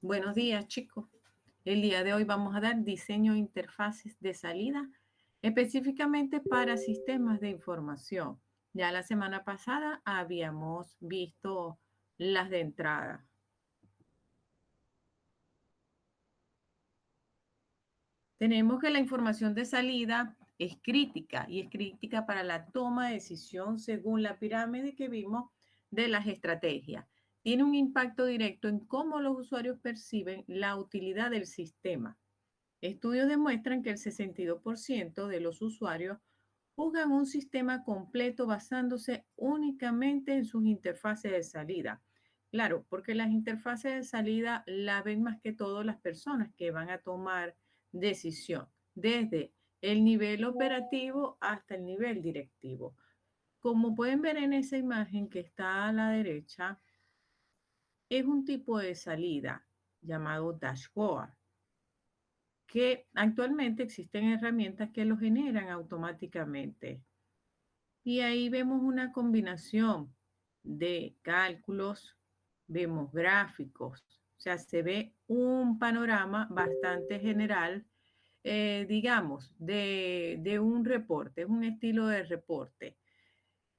Buenos días, chicos. El día de hoy vamos a dar diseño de interfaces de salida específicamente para sistemas de información. Ya la semana pasada habíamos visto las de entrada. Tenemos que la información de salida es crítica y es crítica para la toma de decisión según la pirámide que vimos de las estrategias. Tiene un impacto directo en cómo los usuarios perciben la utilidad del sistema. Estudios demuestran que el 62% de los usuarios juzgan un sistema completo basándose únicamente en sus interfaces de salida. Claro, porque las interfaces de salida las ven más que todo las personas que van a tomar decisión, desde el nivel operativo hasta el nivel directivo. Como pueden ver en esa imagen que está a la derecha, es un tipo de salida llamado dashboard que actualmente existen herramientas que lo generan automáticamente. Y ahí vemos una combinación de cálculos, vemos gráficos, o sea, se ve un panorama bastante general, digamos, de un reporte, es un estilo de reporte.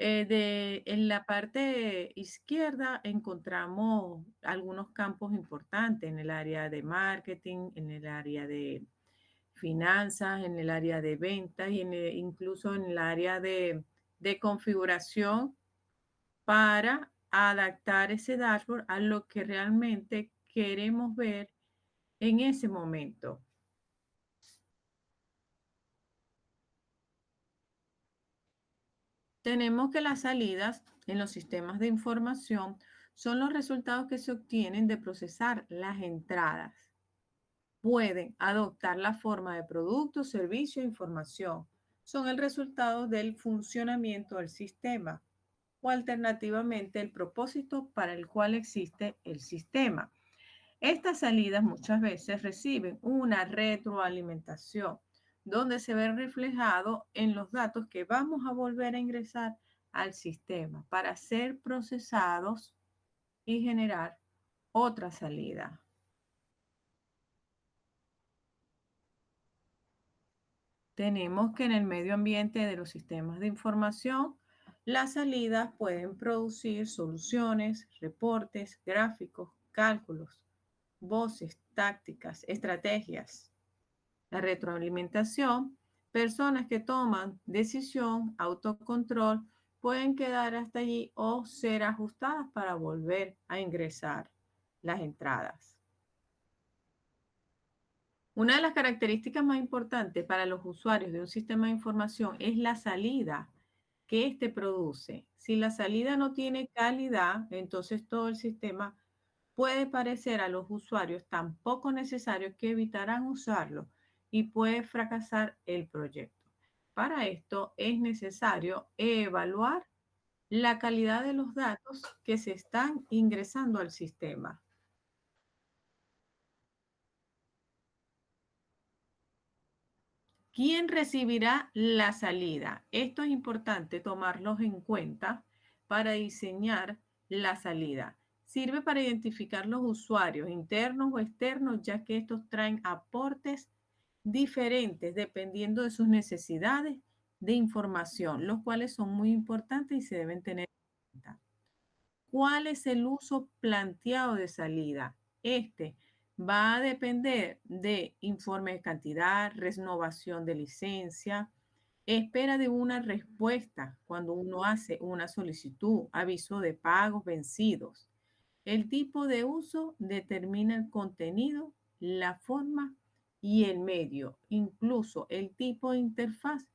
En la parte izquierda encontramos algunos campos importantes en el área de marketing, en el área de finanzas, en el área de ventas y incluso en el área de configuración para adaptar ese dashboard a lo que realmente queremos ver en ese momento. Tenemos que las salidas en los sistemas de información son los resultados que se obtienen de procesar las entradas. Pueden adoptar la forma de producto, servicio e información. Son el resultado del funcionamiento del sistema o alternativamente el propósito para el cual existe el sistema. Estas salidas muchas veces reciben una retroalimentación donde se ve reflejado en los datos que vamos a volver a ingresar al sistema para ser procesados y generar otra salida. Tenemos que en el medio ambiente de los sistemas de información, las salidas pueden producir soluciones, reportes, gráficos, cálculos, voces, tácticas, estrategias. La retroalimentación, personas que toman decisión, autocontrol, pueden quedar hasta allí o ser ajustadas para volver a ingresar las entradas. Una de las características más importantes para los usuarios de un sistema de información es la salida que éste produce. Si la salida no tiene calidad, entonces todo el sistema puede parecer a los usuarios tan poco necesario que evitarán usarlo y puede fracasar el proyecto. Para esto es necesario evaluar la calidad de los datos que se están ingresando al sistema. ¿Quién recibirá la salida? Esto es importante tomarlos en cuenta para diseñar la salida. Sirve para identificar los usuarios internos o externos, ya que estos traen aportes diferentes dependiendo de sus necesidades de información, los cuales son muy importantes y se deben tener en cuenta. ¿Cuál es el uso planteado de salida? Este va a depender de informe de cantidad, renovación de licencia, espera de una respuesta cuando uno hace una solicitud, aviso de pagos vencidos. El tipo de uso determina el contenido, la forma y el medio, incluso el tipo de interfaz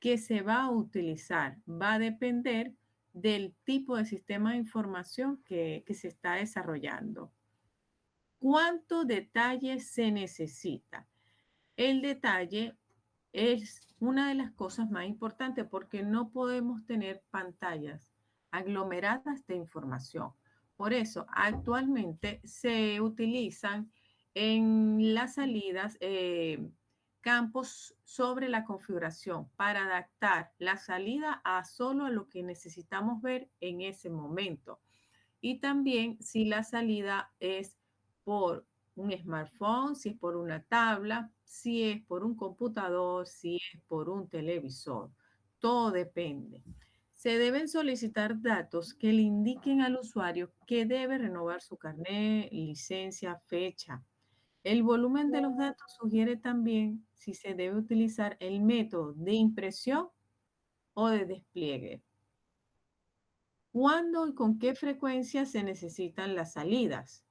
que se va a utilizar. Va a depender del tipo de sistema de información que se está desarrollando. ¿Cuánto detalle se necesita? El detalle es una de las cosas más importantes porque no podemos tener pantallas aglomeradas de información. Por eso, actualmente se utilizan en las salidas campos sobre la configuración para adaptar la salida a solo a lo que necesitamos ver en ese momento. Y también si la salida es por un smartphone, si es por una tabla, si es por un computador, si es por un televisor. Todo depende. Se deben solicitar datos que le indiquen al usuario que debe renovar su carnet, licencia, fecha. El volumen de los datos sugiere también si se debe utilizar el método de impresión o de despliegue. ¿Cuándo y con qué frecuencia se necesitan las salidas?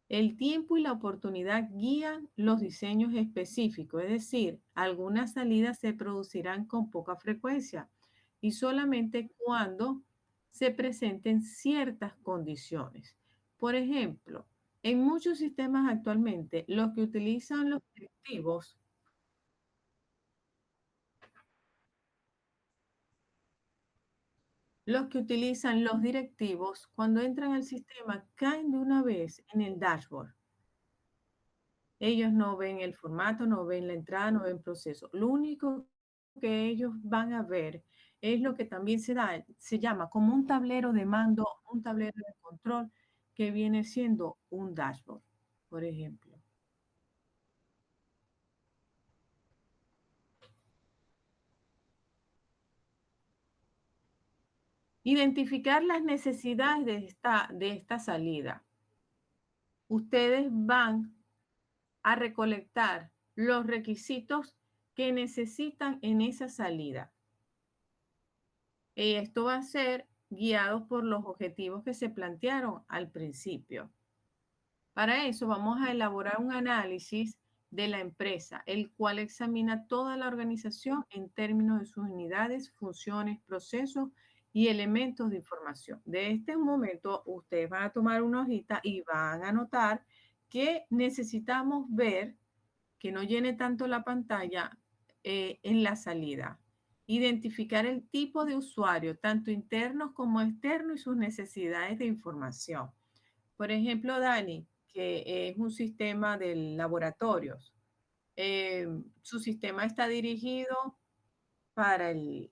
El tiempo y la oportunidad guían los diseños específicos, es decir, algunas salidas se producirán con poca frecuencia y solamente cuando se presenten ciertas condiciones. Por ejemplo, en muchos sistemas actualmente, los que utilizan los directivos, cuando entran al sistema, caen de una vez en el dashboard. Ellos no ven el formato, no ven la entrada, no ven proceso. Lo único que ellos van a ver es lo que también se llama como un tablero de mando, un tablero de control, que viene siendo un dashboard, por ejemplo. Identificar las necesidades de esta salida. Ustedes van a recolectar los requisitos que necesitan en esa salida. Y esto va a ser guiado por los objetivos que se plantearon al principio. Para eso vamos a elaborar un análisis de la empresa, el cual examina toda la organización en términos de sus unidades, funciones, procesos y elementos de información. De este momento, ustedes van a tomar una hojita y van a anotar que necesitamos ver que no llene tanto la pantalla en la salida. Identificar el tipo de usuario, tanto internos como externos, y sus necesidades de información. Por ejemplo, Dani, que es un sistema de laboratorios. eh, Su sistema está dirigido para el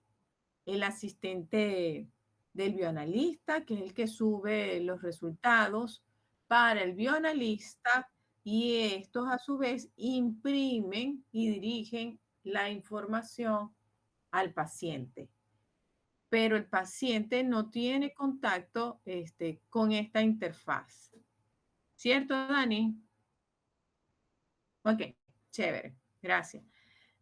asistente del bioanalista, que es el que sube los resultados para el bioanalista, y estos a su vez imprimen y dirigen la información al paciente. Pero el paciente no tiene contacto con esta interfaz. ¿Cierto, Dani? Ok, chévere, gracias.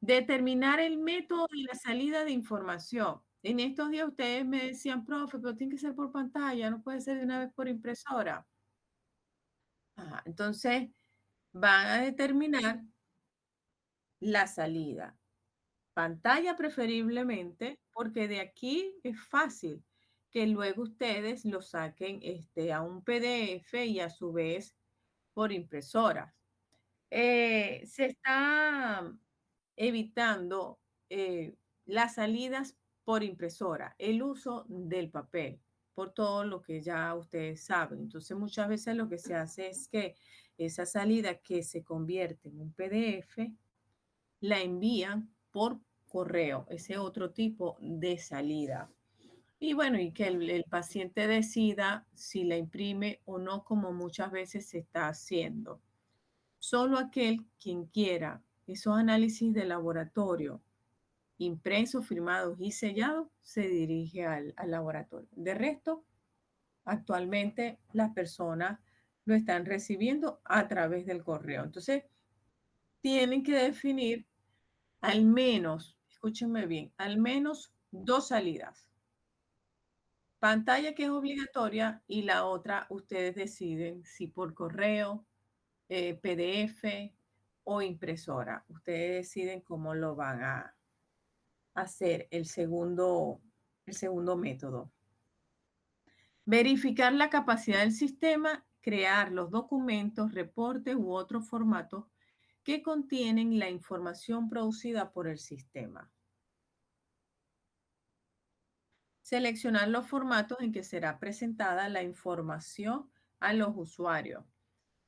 Determinar el método de la salida de información. En estos días ustedes me decían, profe, pero tiene que ser por pantalla, no puede ser de una vez por impresora. Ajá, entonces, van a determinar la salida. Pantalla preferiblemente, porque de aquí es fácil que luego ustedes lo saquen a un PDF y a su vez por impresora. Se está evitando las salidas por impresora, el uso del papel, por todo lo que ya ustedes saben. Entonces, muchas veces lo que se hace es que esa salida que se convierte en un PDF, la envían por correo, ese otro tipo de salida. Y bueno, y que el paciente decida si la imprime o no, como muchas veces se está haciendo. Solo aquel quien quiera esos análisis de laboratorio impresos, firmados y sellados se dirige al laboratorio. De resto, actualmente las personas lo están recibiendo a través del correo. Entonces, tienen que definir al menos, escúchenme bien, al menos dos salidas. Pantalla, que es obligatoria, y la otra ustedes deciden si por correo, PDF o impresora. Ustedes deciden cómo lo van a hacer el segundo método. Verificar la capacidad del sistema, crear los documentos, reportes u otros formatos que contienen la información producida por el sistema. Seleccionar los formatos en que será presentada la información a los usuarios.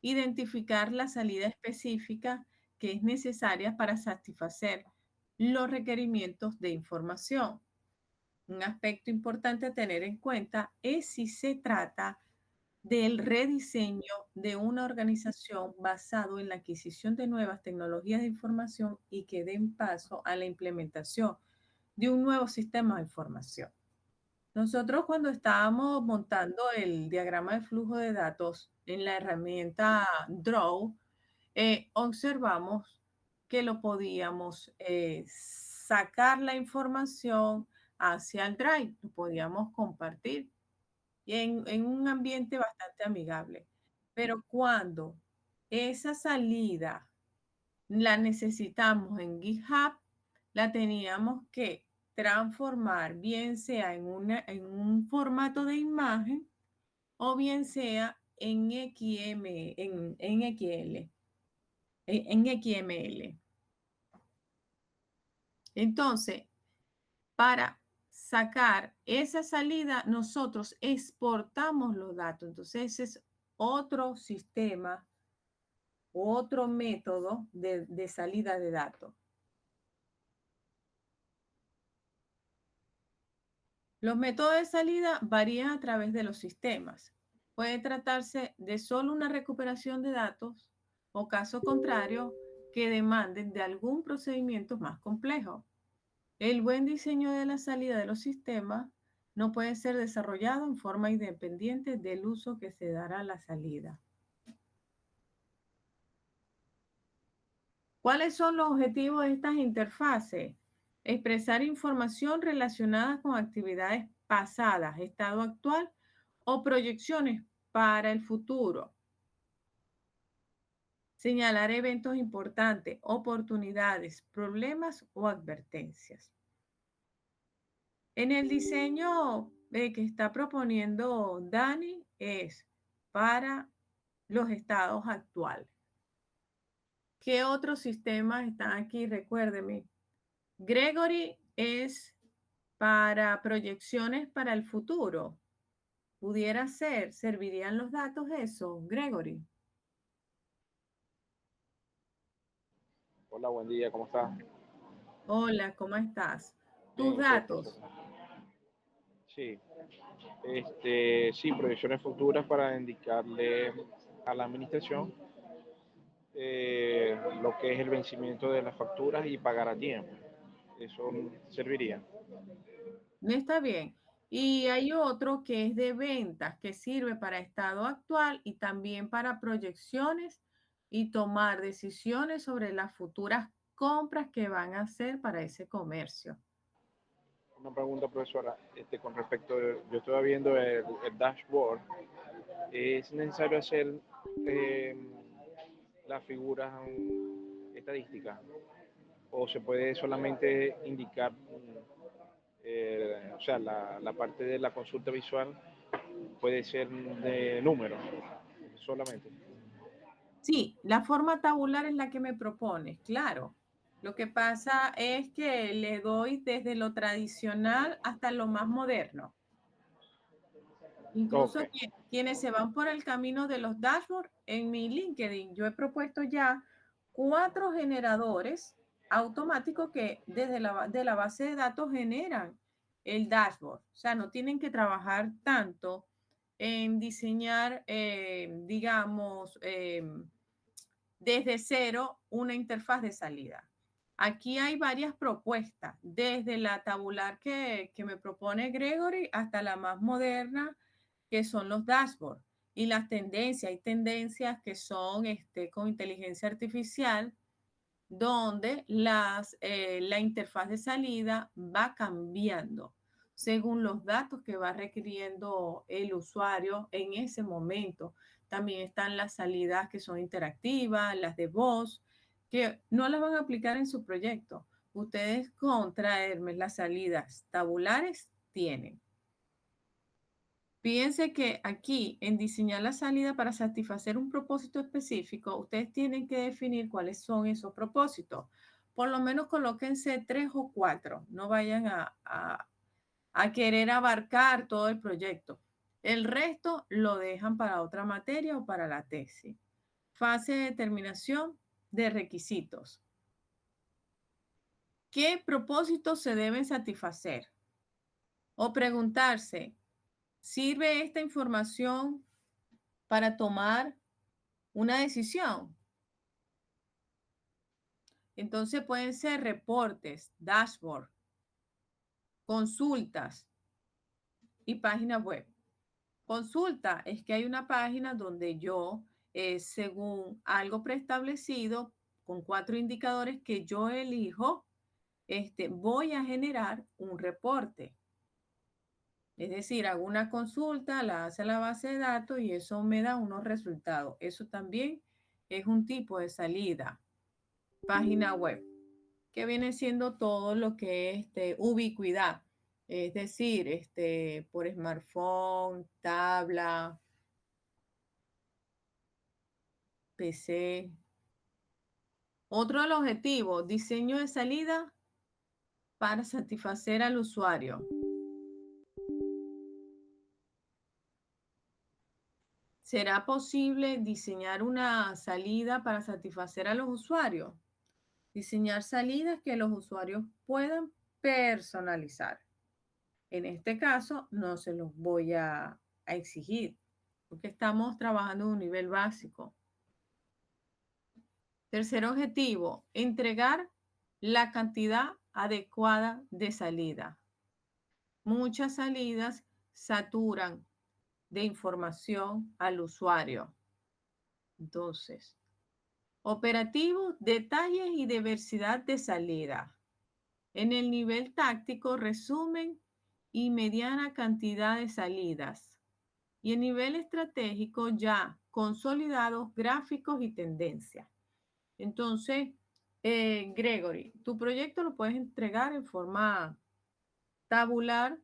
Identificar la salida específica que es necesaria para satisfacer los requerimientos de información. Un aspecto importante a tener en cuenta es si se trata del rediseño de una organización basado en la adquisición de nuevas tecnologías de información y que den paso a la implementación de un nuevo sistema de información. Nosotros cuando estábamos montando el diagrama de flujo de datos en la herramienta Draw, observamos que lo podíamos sacar la información hacia el Drive, lo podíamos compartir y en un ambiente bastante amigable. Pero cuando esa salida la necesitamos en GitHub, la teníamos que transformar, bien sea en un formato de imagen o bien sea en XM, en XL, en XML. Entonces, para sacar esa salida, nosotros exportamos los datos. Entonces, ese es otro sistema, otro método de salida de datos. Los métodos de salida varían a través de los sistemas. Puede tratarse de solo una recuperación de datos o caso contrario que demanden de algún procedimiento más complejo. El buen diseño de la salida de los sistemas no puede ser desarrollado en forma independiente del uso que se dará a la salida. ¿Cuáles son los objetivos de estas interfaces? Expresar información relacionada con actividades pasadas, estado actual o proyecciones para el futuro. Señalar eventos importantes, oportunidades, problemas o advertencias. En el diseño que está proponiendo Dani es para los estados actuales. ¿Qué otros sistemas están aquí? Recuérdeme. Gregory es para proyecciones para el futuro. Pudiera ser, ¿servirían los datos eso, Gregory? Hola, buen día, ¿cómo estás? Hola, ¿cómo estás? Tus Bien, usted, datos. profesor. Sí, sí, proyecciones futuras para indicarle a la administración lo que es el vencimiento de las facturas y pagar a tiempo. Eso serviría. No está bien. Y hay otro que es de ventas, que sirve para estado actual y también para proyecciones y tomar decisiones sobre las futuras compras que van a hacer para ese comercio. Una pregunta, profesora, con respecto, yo estoy viendo el dashboard. ¿Es necesario hacer eh, las figuras estadísticas o se puede solamente indicar o sea, la parte de la consulta visual puede ser de números solamente? Sí, la forma tabular es la que me propones, claro. Lo que pasa es que le doy desde lo tradicional hasta lo más moderno. Ok, Incluso quienes se van por el camino de los dashboards, en mi LinkedIn yo he propuesto ya 4 generadores automáticos que desde de la base de datos generan el dashboard. O sea, no tienen que trabajar tanto en diseñar, digamos, desde cero una interfaz de salida. Aquí hay varias propuestas, desde la tabular que me propone Gregory hasta la más moderna, que son los dashboards. Y las tendencias, hay tendencias que son con inteligencia artificial, donde la interfaz de salida va cambiando según los datos que va requiriendo el usuario en ese momento. También están las salidas que son interactivas, las de voz, que no las van a aplicar en su proyecto. Ustedes con traerme las salidas tabulares tienen. Fíjense que aquí en diseñar la salida para satisfacer un propósito específico, ustedes tienen que definir cuáles son esos propósitos. Por lo menos colóquense 3 o 4, no vayan a querer abarcar todo el proyecto. El resto lo dejan para otra materia o para la tesis. Fase de determinación de requisitos. ¿Qué propósitos se deben satisfacer? O preguntarse, ¿sirve esta información para tomar una decisión. Entonces pueden ser reportes, dashboard, consultas y páginas web. Consulta es que hay una página donde yo, según algo preestablecido, con 4 indicadores que yo elijo, voy a generar un reporte. Es decir, hago una consulta, la hace la base de datos y eso me da unos resultados. Eso también es un tipo de salida. Página web, que viene siendo todo lo que es ubicuidad. Es decir, por smartphone, tabla, PC. Otro de los objetivos, diseño de salida para satisfacer al usuario. ¿Será posible diseñar una salida para satisfacer a los usuarios? Diseñar salidas que los usuarios puedan personalizar. En este caso, no se los voy a exigir, porque estamos trabajando en un nivel básico. Tercer objetivo, entregar la cantidad adecuada de salida. Muchas salidas saturan de información al usuario. Entonces, operativo, detalles y diversidad de salida. En el nivel táctico, resumen y mediana cantidad de salidas. Y en nivel estratégico, ya consolidados gráficos y tendencias. Entonces, Gregory, tu proyecto lo puedes entregar en forma tabular,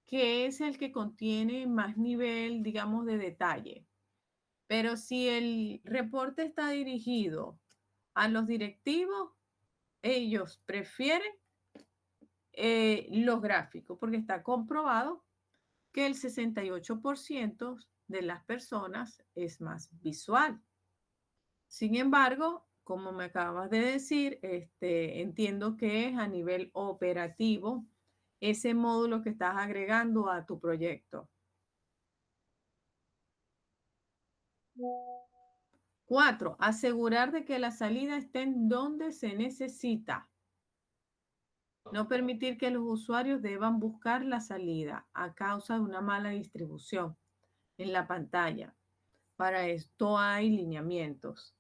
que es el que contiene más nivel, digamos, de detalle. Pero si el reporte está dirigido a los directivos, ellos prefieren los gráficos, porque está comprobado que el 68% de las personas es más visual. Sin embargo, como me acabas de decir, entiendo que es a nivel operativo ese módulo que estás agregando a tu proyecto. 4. Asegurar de que la salida esté en donde se necesita. No permitir que los usuarios deban buscar la salida a causa de una mala distribución en la pantalla. Para esto hay lineamientos.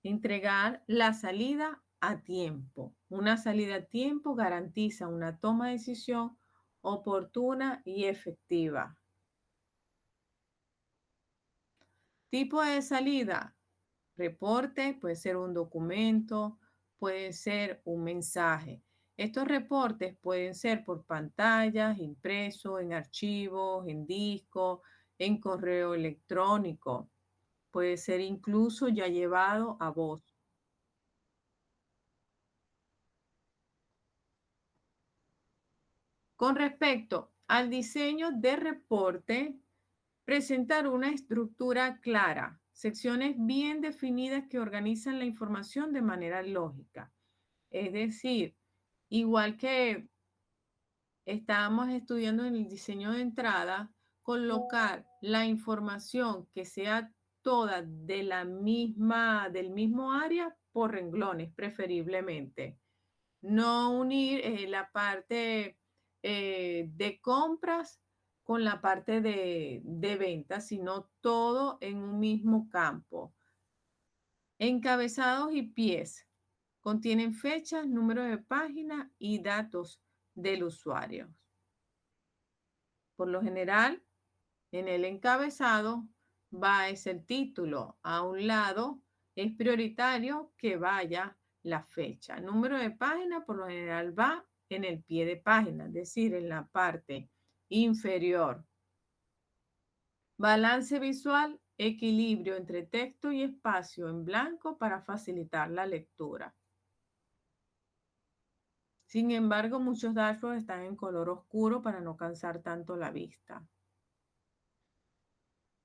Entregar la salida a tiempo. Una salida a tiempo garantiza una toma de decisión oportuna y efectiva. Tipo de salida. Reporte, puede ser un documento, puede ser un mensaje. Estos reportes pueden ser por pantallas, impresos, en archivos, en disco, en correo electrónico. Puede ser incluso ya llevado a voz. Con respecto al diseño de reporte, presentar una estructura clara, secciones bien definidas que organizan la información de manera lógica. Es decir, igual que estábamos estudiando en el diseño de entrada, colocar la información que sea toda de del mismo área por renglones, preferiblemente. No unir la parte de compras con la parte de ventas, sino todo en un mismo campo. Encabezados y pies. Contienen fechas, número de página y datos del usuario. Por lo general, en el encabezado va es el título. A un lado es prioritario que vaya la fecha. Número de página por lo general va en el pie de página, es decir, en la parte inferior. Balance visual, equilibrio entre texto y espacio en blanco para facilitar la lectura. Sin embargo, muchos dashboards están en color oscuro para no cansar tanto la vista.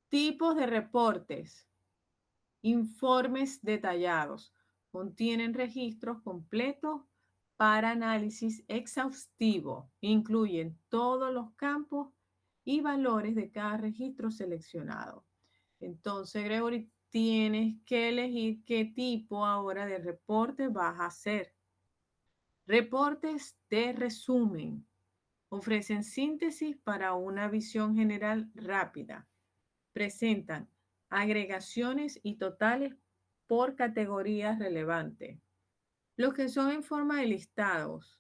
Tipos de reportes. Informes detallados. Contienen registros completos para análisis exhaustivo. Incluyen todos los campos y valores de cada registro seleccionado. Entonces, Gregory, tienes que elegir qué tipo ahora de reporte vas a hacer. Reportes de resumen. Ofrecen síntesis para una visión general rápida. Presentan agregaciones y totales por categorías relevantes. Los que son en forma de listados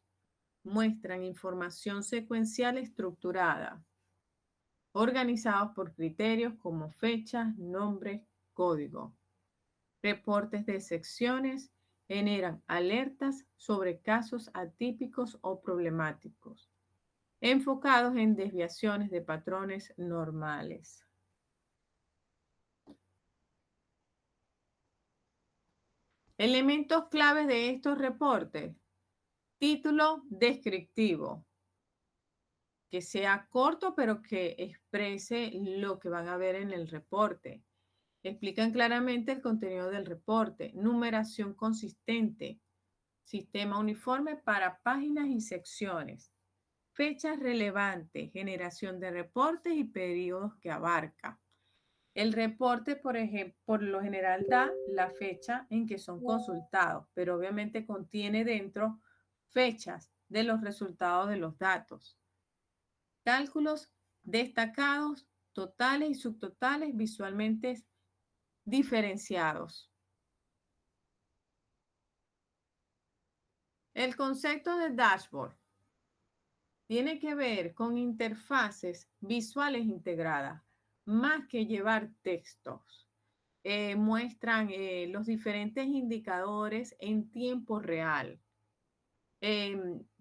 muestran información secuencial estructurada, organizados por criterios como fechas, nombres, código. Reportes de secciones generan alertas sobre casos atípicos o problemáticos, enfocados en desviaciones de patrones normales. Elementos claves de estos reportes. Título descriptivo, que sea corto pero que exprese lo que van a ver en el reporte. Explican claramente el contenido del reporte. Numeración consistente. Sistema uniforme para páginas y secciones. Fechas relevantes. Generación de reportes y periodos que abarca. El reporte, por ejemplo, por lo general da la fecha en que son consultados, pero obviamente contiene dentro fechas de los resultados de los datos. Cálculos destacados, totales y subtotales visualmente diferenciados. El concepto de dashboard tiene que ver con interfaces visuales integradas, más que llevar textos. Muestran los diferentes indicadores en tiempo real.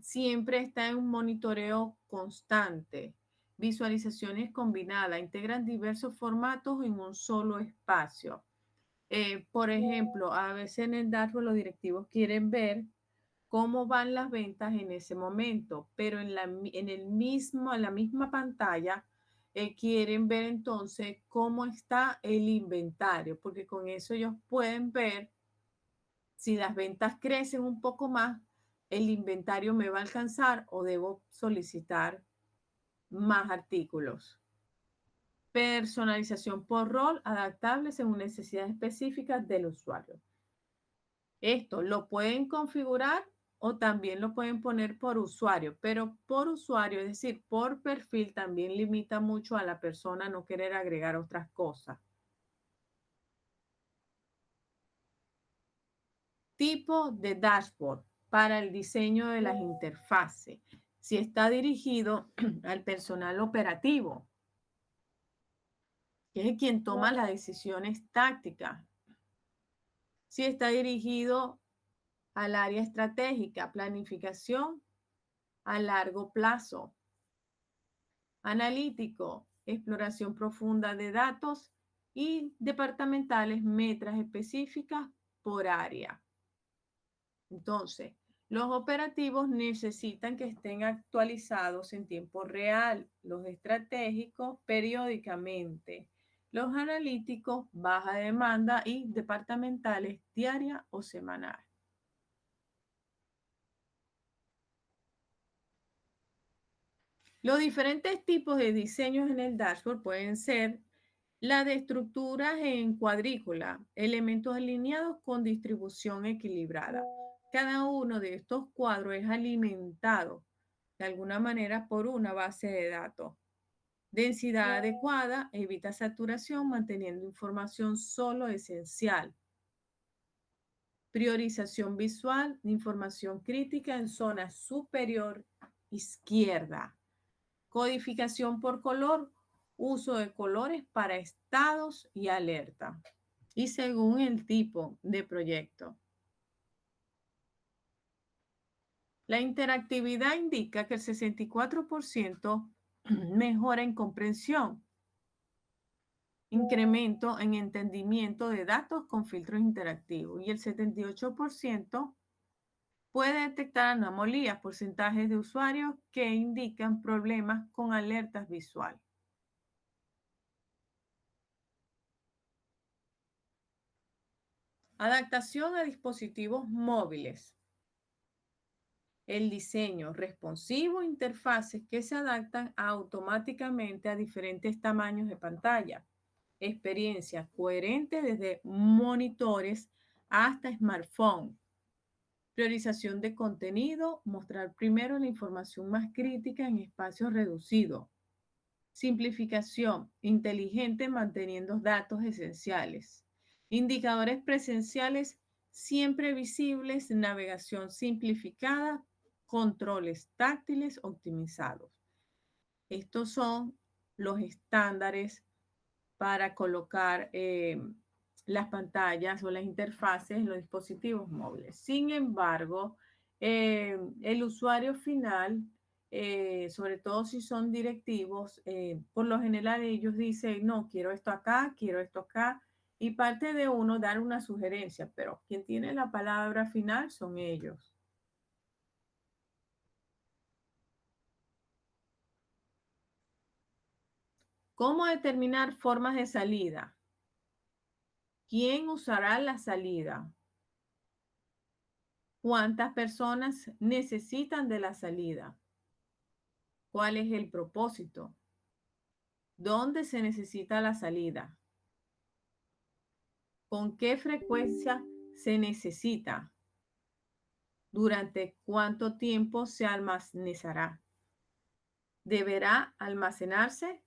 Siempre está en un monitoreo constante. Visualizaciones combinadas, integran diversos formatos en un solo espacio. Por ejemplo, a veces en el dashboard los directivos quieren ver cómo van las ventas en ese momento, pero en la misma pantalla quieren ver entonces cómo está el inventario, porque con eso ellos pueden ver si las ventas crecen un poco más, el inventario me va a alcanzar o debo solicitar más artículos. Personalización por rol, adaptable según necesidades específicas del usuario. Esto lo pueden configurar o también lo pueden poner por usuario, pero por usuario, es decir, por perfil, también limita mucho a la persona no querer agregar otras cosas. Tipo de dashboard para el diseño de las interfaces. Si está dirigido al personal operativo, que es quien toma las decisiones tácticas. Si está dirigido al área estratégica, planificación a largo plazo. Analítico, exploración profunda de datos y departamentales, metas específicas por área. Entonces, los operativos necesitan que estén actualizados en tiempo real, los estratégicos periódicamente, los analíticos baja demanda y departamentales diaria o semanal. Los diferentes tipos de diseños en el dashboard pueden ser la de estructuras en cuadrícula, elementos alineados con distribución equilibrada. Cada uno de estos cuadros es alimentado de alguna manera por una base de datos. Densidad adecuada, evita saturación, manteniendo información solo esencial. Priorización visual, información crítica en zona superior izquierda. Codificación por color, uso de colores para estados y alerta. Y según el tipo de proyecto. La interactividad indica que el 64% mejora en comprensión, incremento en entendimiento de datos con filtros interactivos y el 78% puede detectar anomalías, porcentajes de usuarios que indican problemas con alertas visuales. Adaptación a dispositivos móviles. El diseño responsivo, interfaces que se adaptan automáticamente a diferentes tamaños de pantalla. experiencia coherente desde monitores hasta smartphone. Priorización de contenido, mostrar primero la información más crítica en espacios reducidos. Simplificación, inteligente manteniendo datos esenciales. Indicadores presenciales siempre visibles, navegación simplificada, controles táctiles optimizados. Estos son los estándares para colocar las pantallas o las interfaces en los dispositivos móviles. Sin embargo, el usuario final, sobre todo si son directivos, por lo general ellos dicen, no, quiero esto acá, y parte de uno dar una sugerencia, pero quien tiene la palabra final son ellos. ¿Cómo determinar formas de salida? ¿Quién usará la salida? ¿Cuántas personas necesitan de la salida? ¿Cuál es el propósito? ¿Dónde se necesita la salida? ¿Con qué frecuencia se necesita? ¿Durante cuánto tiempo se almacenará? ¿Deberá almacenarse?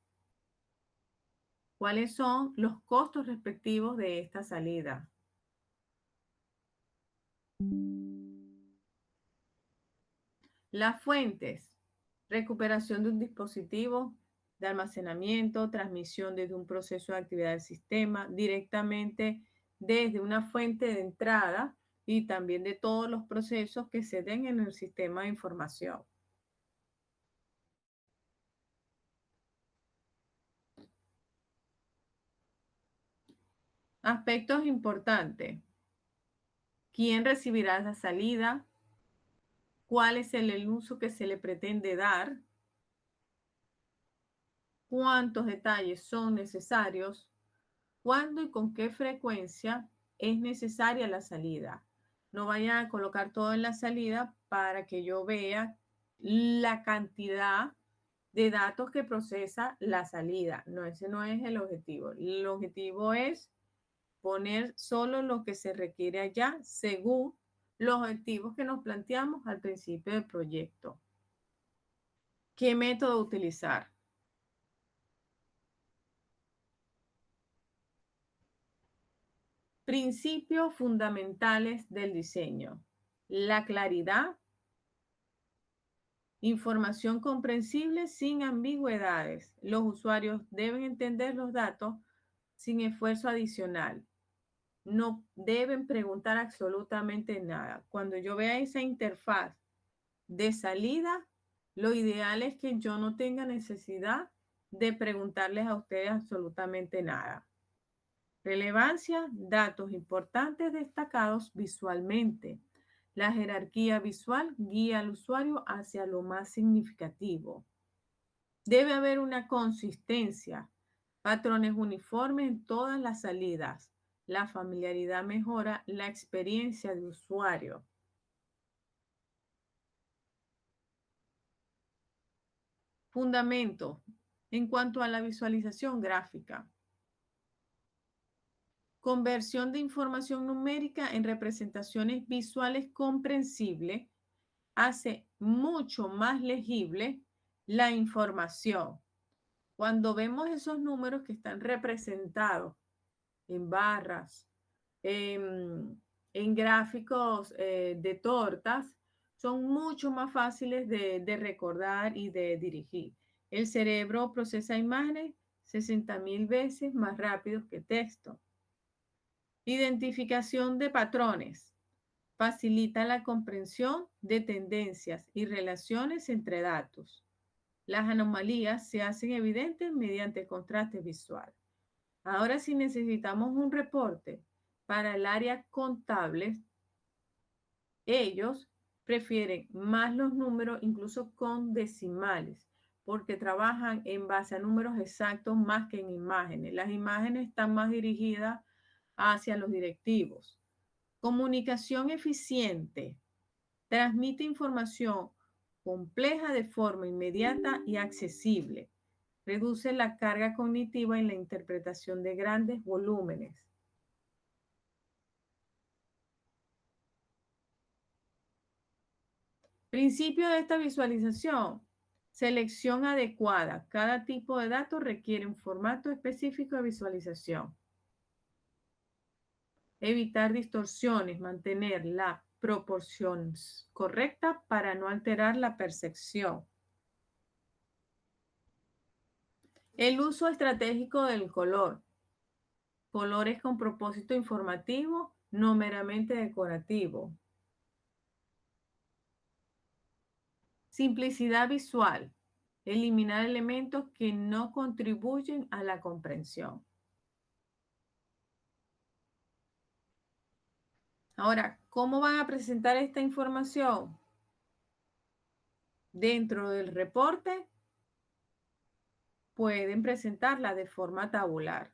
¿Cuáles son los costos respectivos de esta salida? Las fuentes: recuperación de un dispositivo de almacenamiento, transmisión desde un proceso de actividad del sistema, directamente desde una fuente de entrada y también de todos los procesos que se den en el sistema de información. Aspectos importantes: ¿quién recibirá la salida? ¿Cuál es el uso que se le pretende dar? ¿Cuántos detalles son necesarios? ¿Cuándo y con qué frecuencia es necesaria la salida? No vayan a colocar todo en la salida para que yo vea la cantidad de datos que procesa la salida. No, ese no es el objetivo. El objetivo es poner solo lo que se requiere allá según los objetivos que nos planteamos al principio del proyecto. ¿Qué método utilizar? Principios fundamentales del diseño: la claridad, información comprensible sin ambigüedades. Los usuarios deben entender los datos sin esfuerzo adicional. No deben preguntar absolutamente nada. Cuando yo vea esa interfaz de salida, lo ideal es que yo no tenga necesidad de preguntarles a ustedes absolutamente nada. Relevancia: datos importantes destacados visualmente. La jerarquía visual guía al usuario hacia lo más significativo. Debe haber una consistencia, patrones uniformes en todas las salidas. La familiaridad mejora la experiencia de usuario. Fundamento en cuanto a la visualización gráfica: conversión de información numérica en representaciones visuales comprensibles hace mucho más legible la información. Cuando vemos esos números que están representados en barras, en gráficos de tortas, son mucho más fáciles de recordar y de dirigir. El cerebro procesa imágenes 60.000 veces más rápido que texto. Identificación de patrones: facilita la comprensión de tendencias y relaciones entre datos. Las anomalías se hacen evidentes mediante contraste visual. Ahora, si necesitamos un reporte para el área contable, ellos prefieren más los números, incluso con decimales, porque trabajan en base a números exactos más que en imágenes. Las imágenes están más dirigidas hacia los directivos. Comunicación eficiente: transmite información compleja de forma inmediata y accesible. Reduce la carga cognitiva en la interpretación de grandes volúmenes. Principio de esta visualización. Selección adecuada. Cada tipo de datos requiere un formato específico de visualización. Evitar distorsiones. Mantener la proporción correcta para no alterar la percepción. El uso estratégico del color. Colores con propósito informativo, no meramente decorativo. Simplicidad visual. Eliminar elementos que no contribuyen a la comprensión. Ahora, ¿cómo van a presentar esta información? Dentro del reporte, pueden presentarla de forma tabular.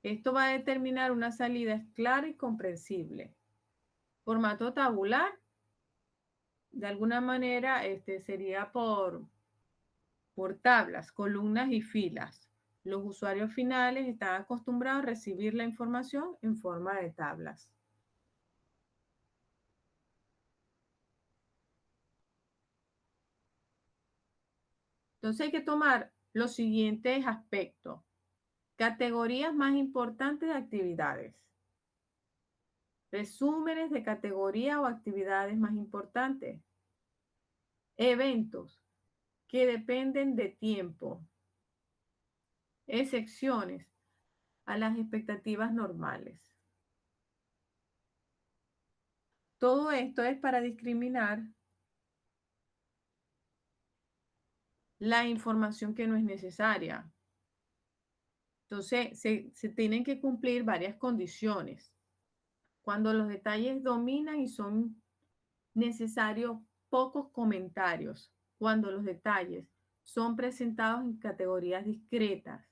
Esto va a determinar una salida clara y comprensible. Formato tabular, de alguna manera, sería por tablas, columnas y filas. Los usuarios finales están acostumbrados a recibir la información en forma de tablas. Entonces hay que tomar los siguientes aspectos. Categorías más importantes de actividades. Resúmenes de categoría o actividades más importantes. Eventos que dependen de tiempo. Excepciones a las expectativas normales. Todo esto es para discriminar la información que no es necesaria. Entonces, se tienen que cumplir varias condiciones. Cuando los detalles dominan y son necesarios pocos comentarios. Cuando los detalles son presentados en categorías discretas.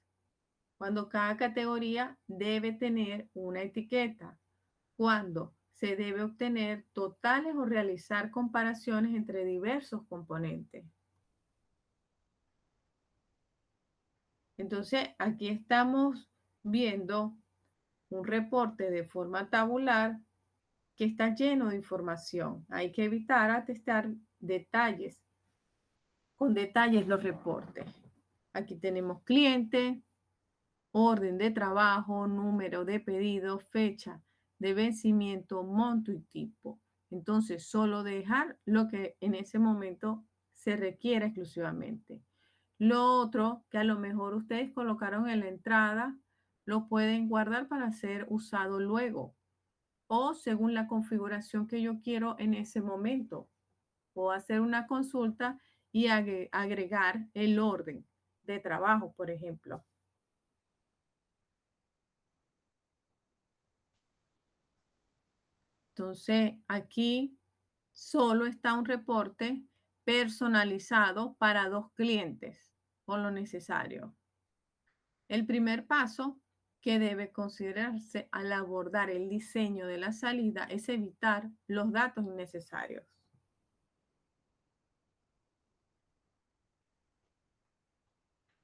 Cuando cada categoría debe tener una etiqueta. Cuando se debe obtener totales o realizar comparaciones entre diversos componentes. Entonces, aquí estamos viendo un reporte de forma tabular que está lleno de información. Hay que evitar atestar detalles, con detalles los reportes. Aquí tenemos cliente, orden de trabajo, número de pedido, fecha de vencimiento, monto y tipo. Entonces, solo dejar lo que en ese momento se requiere exclusivamente. Lo otro que a lo mejor ustedes colocaron en la entrada, lo pueden guardar para ser usado luego o según la configuración que yo quiero en ese momento. Puedo hacer una consulta y agregar el orden de trabajo, por ejemplo. Entonces, aquí solo está un reporte personalizado para 2 clientes, con lo necesario. El primer paso que debe considerarse al abordar el diseño de la salida es evitar los datos innecesarios.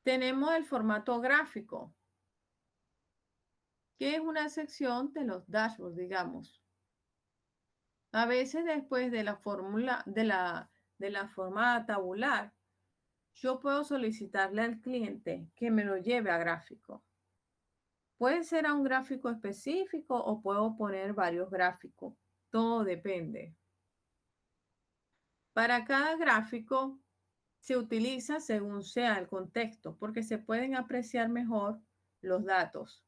Tenemos el formato gráfico, que es una sección de los dashboards, digamos. A veces después de la fórmula de la forma tabular, yo puedo solicitarle al cliente que me lo lleve a gráfico. Puede ser a un gráfico específico o puedo poner varios gráficos. Todo depende. Para cada gráfico se utiliza según sea el contexto, porque se pueden apreciar mejor los datos.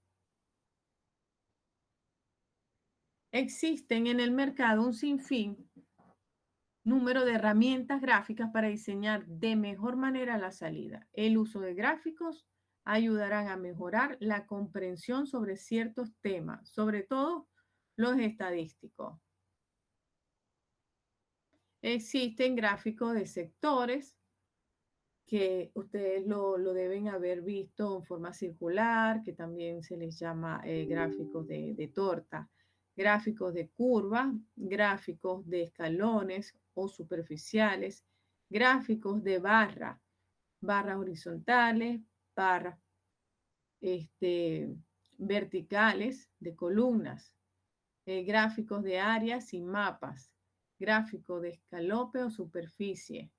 Existen en el mercado un sinfín número de herramientas gráficas para diseñar de mejor manera la salida. El uso de gráficos ayudarán a mejorar la comprensión sobre ciertos temas, sobre todo los estadísticos. Existen gráficos de sectores que ustedes lo deben haber visto en forma circular, que también se les llama gráficos de torta, gráficos de curva, gráficos de escalones o superficiales, Gráficos de barra, barras horizontales, barras verticales de columnas, gráficos de áreas y mapas, gráfico de escalope o superficie.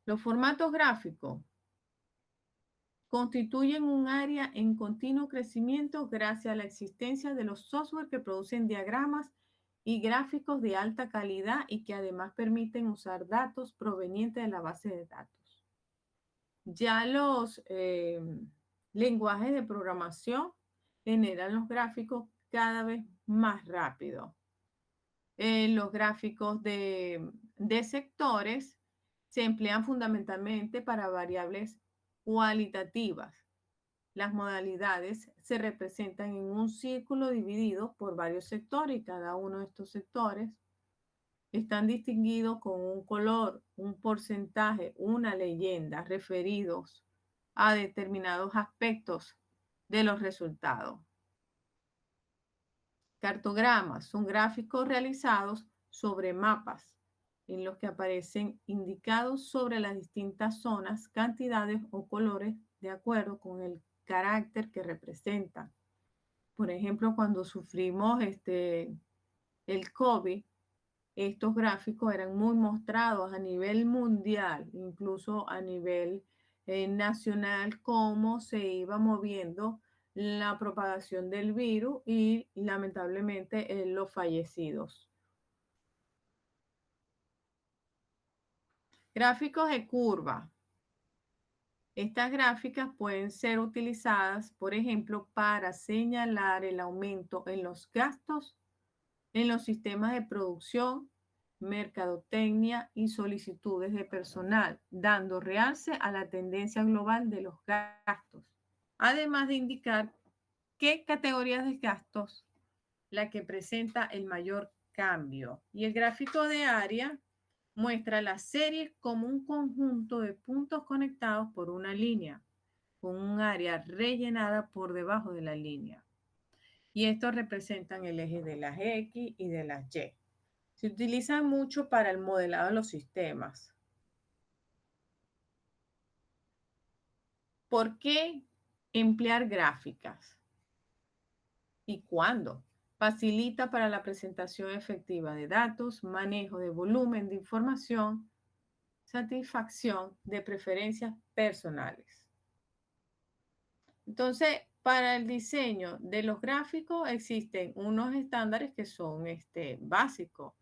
Los formatos gráficos constituyen un área en continuo crecimiento gracias a la existencia de los software que producen diagramas y gráficos de alta calidad y que además permiten usar datos provenientes de la base de datos. Ya los lenguajes de programación generan los gráficos cada vez más rápido. Los gráficos de sectores se emplean fundamentalmente para variables cualitativas. Las modalidades se representan en un círculo dividido por varios sectores y cada uno de estos sectores están distinguidos con un color, un porcentaje, una leyenda referidos a determinados aspectos de los resultados. Cartogramas son gráficos realizados sobre mapas en los que aparecen indicados sobre las distintas zonas, cantidades o colores de acuerdo con el carácter que representan. Por ejemplo, cuando sufrimos el COVID, estos gráficos eran muy mostrados a nivel mundial, incluso a nivel nacional, cómo se iba moviendo la propagación del virus y lamentablemente los fallecidos. Gráficos de curva. Estas gráficas pueden ser utilizadas, por ejemplo, para señalar el aumento en los gastos en los sistemas de producción, mercadotecnia y solicitudes de personal, dando realce a la tendencia global de los gastos, además de indicar qué categorías de gastos la que presenta el mayor cambio. Y el gráfico de área muestra las series como un conjunto de puntos conectados por una línea, con un área rellenada por debajo de la línea. Y estos representan el eje de las X y de las Y. Se utilizan mucho para el modelado de los sistemas. ¿Por qué emplear gráficas? ¿Y cuándo? Facilita para la presentación efectiva de datos, manejo de volumen de información, satisfacción de preferencias personales. Entonces, para el diseño de los gráficos existen unos estándares que son básicos.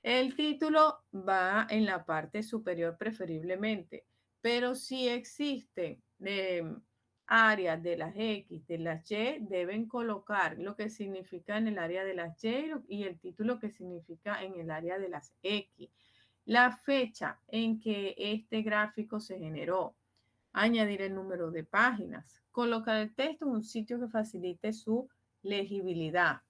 El título va en la parte superior preferiblemente, pero si existen áreas de las X, de las Y, deben colocar lo que significa en el área de las Y y el título que significa en el área de las X. La fecha en que este gráfico se generó, añadir el número de páginas, colocar el texto en un sitio que facilite su legibilidad.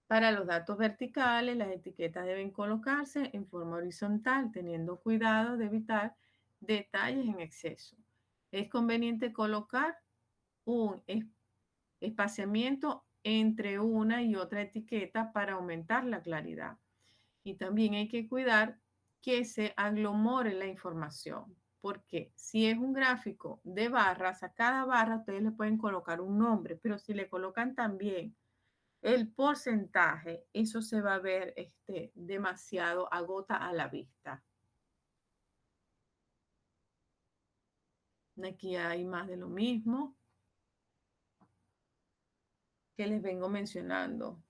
Para los datos verticales, las etiquetas deben colocarse en forma horizontal, teniendo cuidado de evitar detalles en exceso. Es conveniente colocar un espaciamiento entre una y otra etiqueta para aumentar la claridad. Y también hay que cuidar que se aglomore la información, porque si es un gráfico de barras, a cada barra ustedes le pueden colocar un nombre, pero si le colocan también el porcentaje, eso se va a ver demasiado, agota a la vista. Aquí hay más de lo mismo que les vengo mencionando.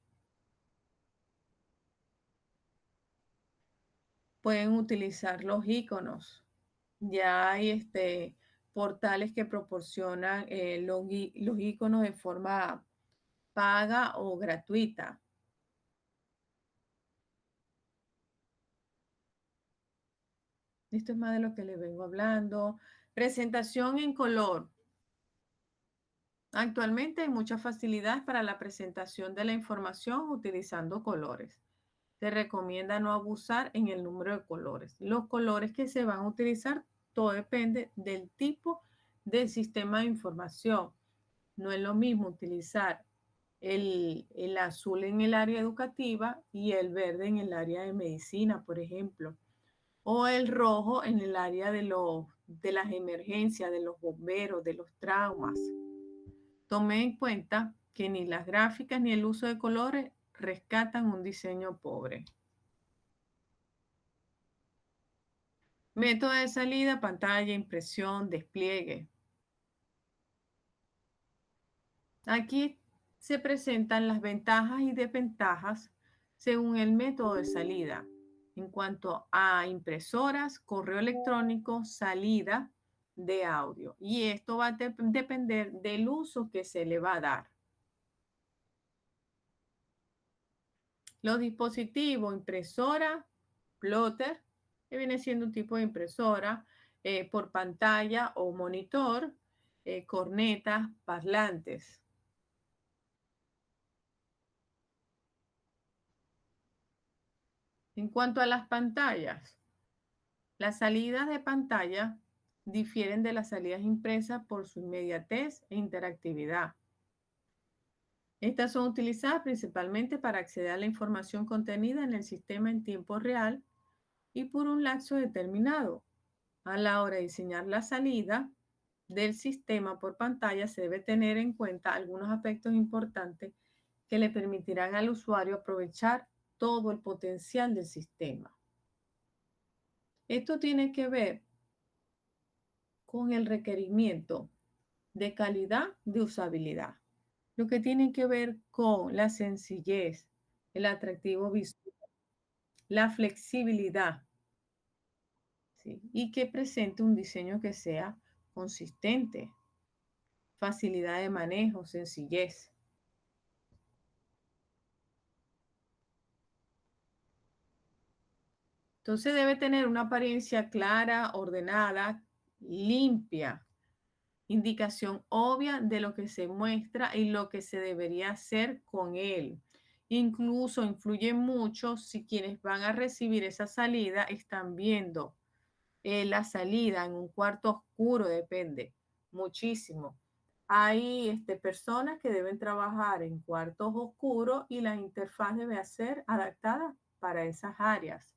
Pueden utilizar los iconos. Ya hay portales que proporcionan los iconos de forma paga o gratuita. Esto es más de lo que les vengo hablando. Presentación en color. Actualmente hay muchas facilidades para la presentación de la información utilizando colores. Se recomienda no abusar en el número de colores. Los colores que se van a utilizar, todo depende del tipo de sistema de información. No es lo mismo utilizar el azul en el área educativa y el verde en el área de medicina, por ejemplo, o el rojo en el área de las emergencias, de los bomberos, de los traumas. Tome en cuenta que ni las gráficas ni el uso de colores rescatan un diseño pobre. Método de salida, pantalla, impresión, despliegue. Aquí se presentan las ventajas y desventajas según el método de salida. En cuanto a impresoras, correo electrónico, salida de audio. Y esto va a depender del uso que se le va a dar. Los dispositivos, impresora, plotter, que viene siendo un tipo de impresora, por pantalla o monitor, cornetas, parlantes. En cuanto a las pantallas, las salidas de pantalla difieren de las salidas impresas por su inmediatez e interactividad. Estas son utilizadas principalmente para acceder a la información contenida en el sistema en tiempo real y por un lapso determinado. A la hora de diseñar la salida del sistema por pantalla se debe tener en cuenta algunos aspectos importantes que le permitirán al usuario aprovechar todo el potencial del sistema. Esto tiene que ver con el requerimiento de calidad de usabilidad, lo que tiene que ver con la sencillez, el atractivo visual, la flexibilidad, ¿sí? Y que presente un diseño que sea consistente, facilidad de manejo, sencillez. Entonces debe tener una apariencia clara, ordenada, limpia, indicación obvia de lo que se muestra y lo que se debería hacer con él. Incluso influye mucho si quienes van a recibir esa salida están viendo la salida en un cuarto oscuro, depende muchísimo. Hay personas que deben trabajar en cuartos oscuros y la interfaz debe ser adaptada para esas áreas.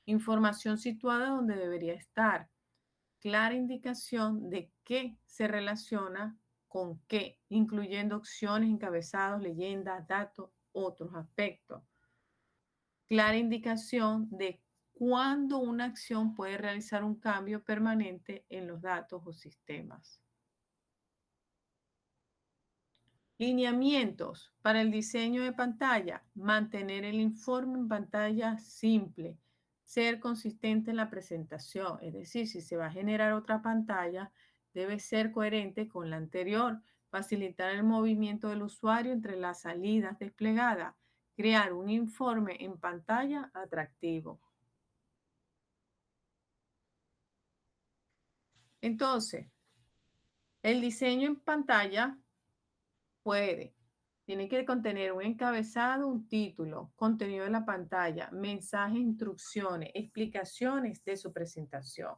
Información situada donde debería estar. Clara indicación de qué se relaciona con qué, incluyendo opciones, encabezados, leyendas, datos, otros aspectos. Clara indicación de cuándo una acción puede realizar un cambio permanente en los datos o sistemas. Lineamientos para el diseño de pantalla. Mantener el informe en pantalla simple. Ser consistente en la presentación. Es decir, si se va a generar otra pantalla, debe ser coherente con la anterior. Facilitar el movimiento del usuario entre las salidas desplegadas. Crear un informe en pantalla atractivo. Entonces, el diseño en pantalla tiene que contener un encabezado, un título, contenido de la pantalla, mensajes, instrucciones, explicaciones de su presentación.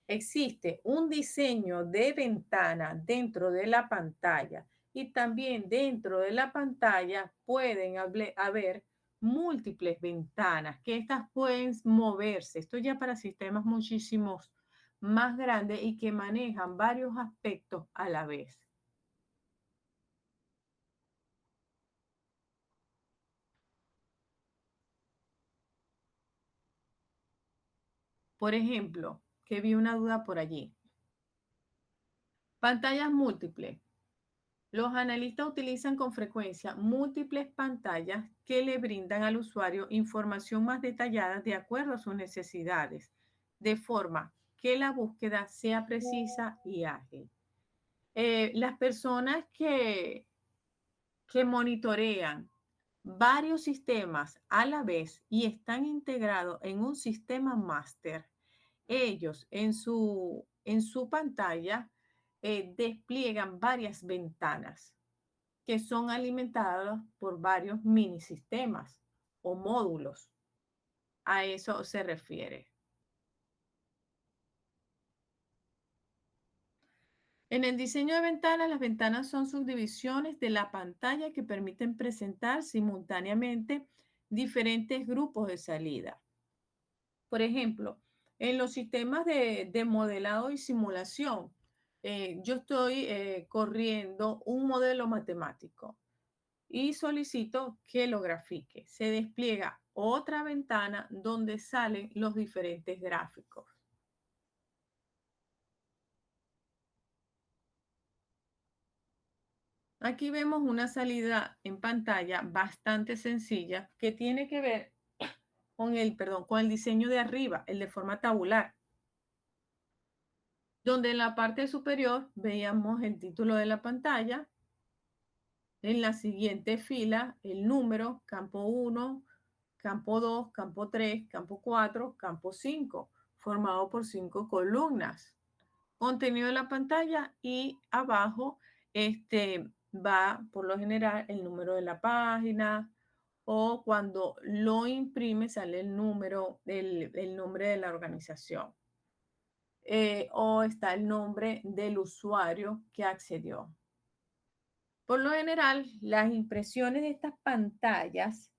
Existe un diseño de ventana dentro de la pantalla y también dentro de la pantalla pueden haber múltiples ventanas que estas pueden moverse. Esto ya para sistemas muchísimos más grandes y que manejan varios aspectos a la vez. Por ejemplo, que vi una duda por allí. Pantallas múltiples. Los analistas utilizan con frecuencia múltiples pantallas que le brindan al usuario información más detallada de acuerdo a sus necesidades, de forma que la búsqueda sea precisa y ágil. Las personas que monitorean varios sistemas a la vez y están integrados en un sistema máster, ellos en su pantalla despliegan varias ventanas que son alimentadas por varios mini sistemas o módulos. A eso se refiere. En el diseño de ventanas, las ventanas son subdivisiones de la pantalla que permiten presentar simultáneamente diferentes grupos de salida. Por ejemplo, en los sistemas de modelado y simulación, yo estoy corriendo un modelo matemático y solicito que lo grafique. Se despliega otra ventana donde salen los diferentes gráficos. Aquí vemos una salida en pantalla bastante sencilla que tiene que ver con con el diseño de arriba, el de forma tabular, donde en la parte superior veíamos el título de la pantalla, en la siguiente fila el número, campo 1, campo 2, campo 3, campo 4, campo 5, formado por 5 columnas. Contenido de la pantalla y abajo va por lo general el número de la página o cuando lo imprime sale el número, el nombre de la organización o está el nombre del usuario que accedió. Por lo general, las impresiones de estas pantallas,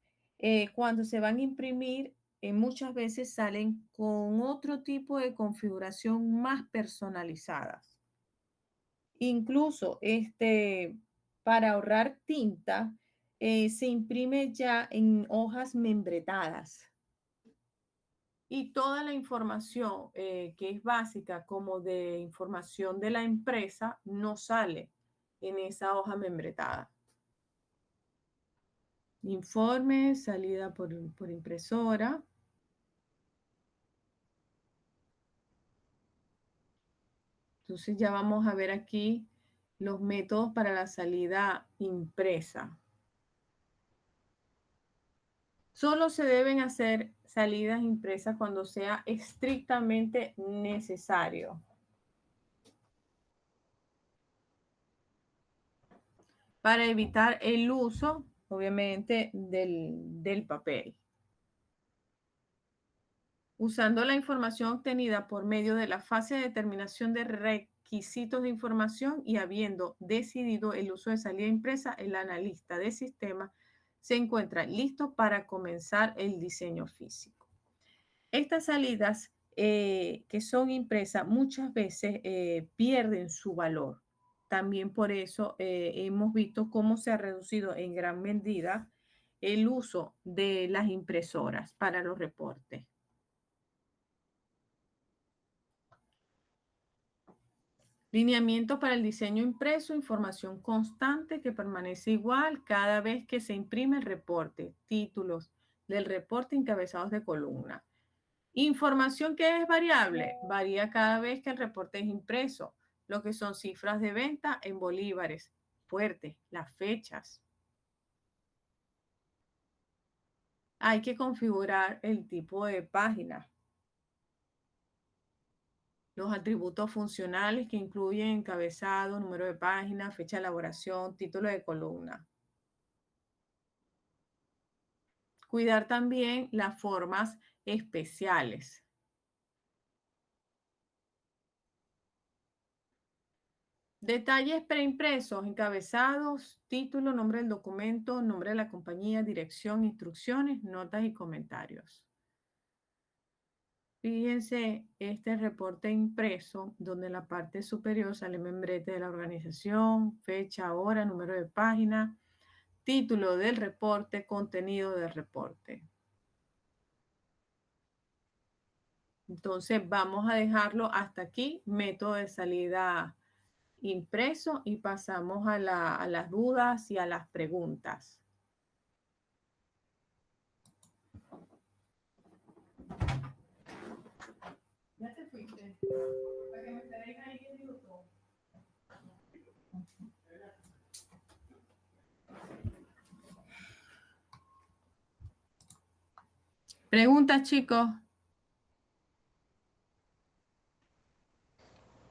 cuando se van a imprimir, muchas veces salen con otro tipo de configuración más personalizadas. Incluso para ahorrar tinta, se imprime ya en hojas membretadas. Y toda la información que es básica, como de información de la empresa, no sale en esa hoja membretada. Informe, salida por impresora. Entonces ya vamos a ver aquí los métodos para la salida impresa. Solo se deben hacer salidas impresas cuando sea estrictamente necesario. Para evitar el uso, obviamente, del papel. Usando la información obtenida por medio de la fase de determinación de requisitos de información y habiendo decidido el uso de salida impresa, el analista de sistema se encuentra listo para comenzar el diseño físico. Estas salidas que son impresas muchas veces pierden su valor. También por eso hemos visto cómo se ha reducido en gran medida el uso de las impresoras para los reportes. Lineamiento para el diseño impreso, información constante que permanece igual cada vez que se imprime el reporte, títulos del reporte, encabezados de columna. Información que es variable, varía cada vez que el reporte es impreso, lo que son cifras de venta en bolívares, fuertes, las fechas. Hay que configurar el tipo de página. Los atributos funcionales que incluyen encabezado, número de página, fecha de elaboración, título de columna. Cuidar también las formas especiales. Detalles preimpresos, encabezados, título, nombre del documento, nombre de la compañía, dirección, instrucciones, notas y comentarios. Fíjense este reporte impreso donde en la parte superior sale membrete de la organización, fecha, hora, número de página, título del reporte, contenido del reporte. Entonces vamos a dejarlo hasta aquí, método de salida impreso y pasamos a las dudas y a las preguntas. Ya te fuiste. Para que me esperéis ahí 10 minutos. Preguntas, chicos.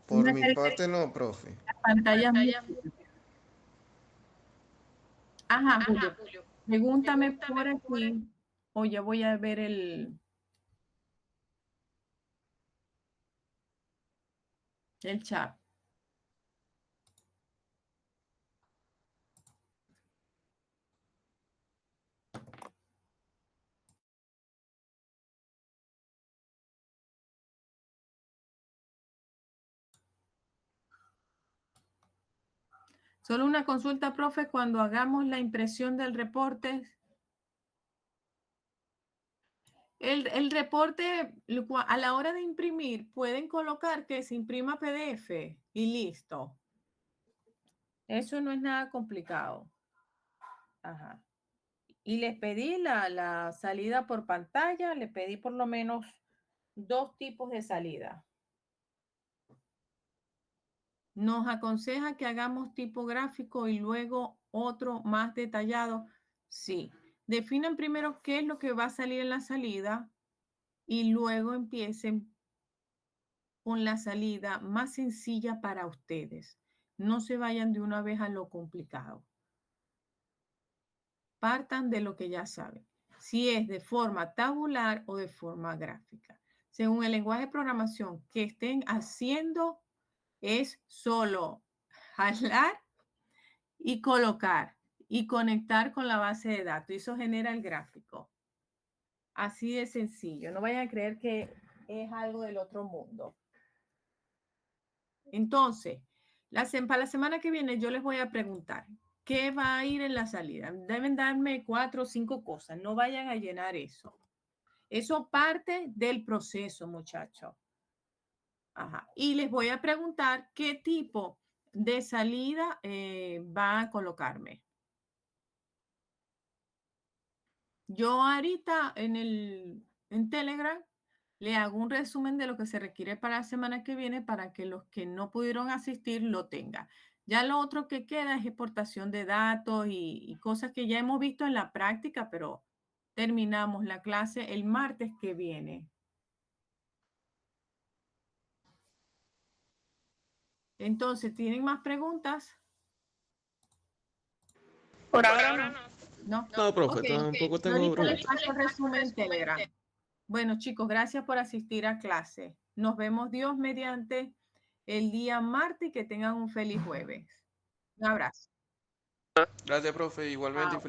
Por mi parte no, profe. Pantallas. Ajá, Julio. Pregúntame por aquí o ya voy a ver el chat. Solo una consulta, profe, cuando hagamos la impresión del reporte. El reporte, a la hora de imprimir, pueden colocar que se imprima PDF y listo. Eso no es nada complicado. Ajá. Y les pedí la salida por pantalla, le pedí por lo menos 2 tipos de salida. Nos aconseja que hagamos tipo gráfico y luego otro más detallado. Sí. Definan primero qué es lo que va a salir en la salida y luego empiecen con la salida más sencilla para ustedes. No se vayan de una vez a lo complicado. Partan de lo que ya saben, si es de forma tabular o de forma gráfica. Según el lenguaje de programación que estén haciendo, es solo jalar y colocar y conectar con la base de datos. Y eso genera el gráfico. Así de sencillo. No vayan a creer que es algo del otro mundo. Entonces, para la semana que viene yo les voy a preguntar, ¿qué va a ir en la salida? Deben darme 4 o 5 cosas, no vayan a llenar eso. Eso parte del proceso, muchachos. Ajá. Y les voy a preguntar qué tipo de salida va a colocarme. Yo ahorita en Telegram le hago un resumen de lo que se requiere para la semana que viene para que los que no pudieron asistir lo tengan. Ya lo otro que queda es exportación de datos y cosas que ya hemos visto en la práctica, pero terminamos la clase el martes que viene. Entonces, ¿tienen más preguntas? Por ahora no. No. No, profe, Ok. tampoco Yo tengo ahorita les preguntas. paso el resumen en Telegram. Bueno, chicos, gracias por asistir a clase. Nos vemos Dios mediante el día martes y que tengan un feliz jueves. Un abrazo. Gracias, profe, igualmente y feliz.